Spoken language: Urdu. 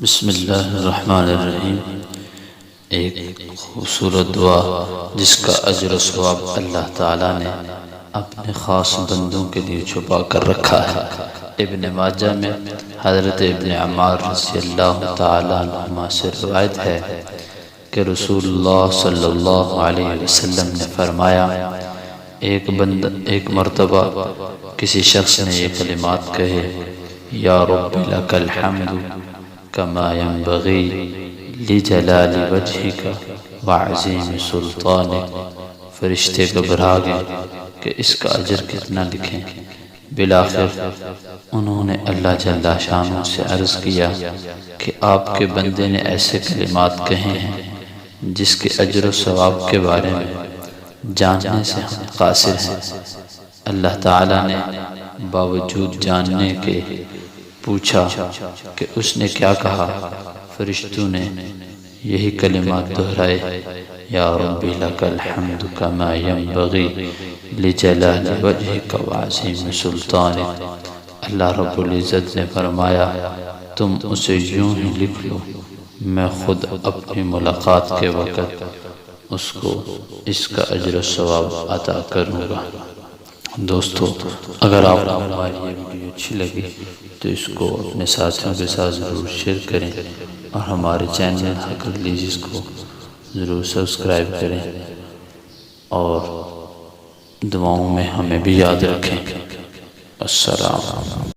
بسم اللہ الرحمن الرحیم۔ ایک خوبصورت دعا جس کا اجر و ثواب اللہ تعالیٰ نے اپنے خاص بندوں کے لیے چھپا کر رکھا ہے۔ ابن ماجہ میں حضرت ابن عمار رضی اللہ تعالیٰ عنہما سے روایت ہے کہ رسول اللہ صلی اللہ علیہ وسلم نے فرمایا، ایک مرتبہ کسی شخص نے یہ کلمات کہے، یا رب لک الحمد کما ينبغی لجلال وجہک وعظیم سلطانک۔ فرشتے گھبرا گئے کہ اس کا اجر کتنا لکھیں۔ بالآخر انہوں نے اللہ جل شانہ سے عرض کیا کہ آپ کے بندے نے ایسے کلمات کہے ہیں جس کے اجر و ثواب کے بارے میں جاننے سے ہم قاصر ہیں۔ اللہ تعالیٰ نے باوجود جاننے کے پوچھا کہ اس نے کیا کہا۔ فرشتوں نے یہی کلمات دہرائے، یا رب لک الحمد کما ینبغی لجلال وجہک وعظیم سلطانک۔ اللہ رب العزت نے فرمایا، تم اسے یوں ہی لکھ لو، میں خود اپنی ملاقات کے وقت اس کو اس کا اجر و ثواب عطا کروں گا۔ دوستو، اگر آپ کو ہماری یہ ویڈیو اچھی لگی تو اس کو اپنے ساتھیوں کے ساتھ ضرور شیئر کریں، اور ہمارے چینل حق ریلیجز کو ضرور سبسکرائب کریں، اور دعاؤں میں ہمیں بھی یاد رکھیں۔ السلام۔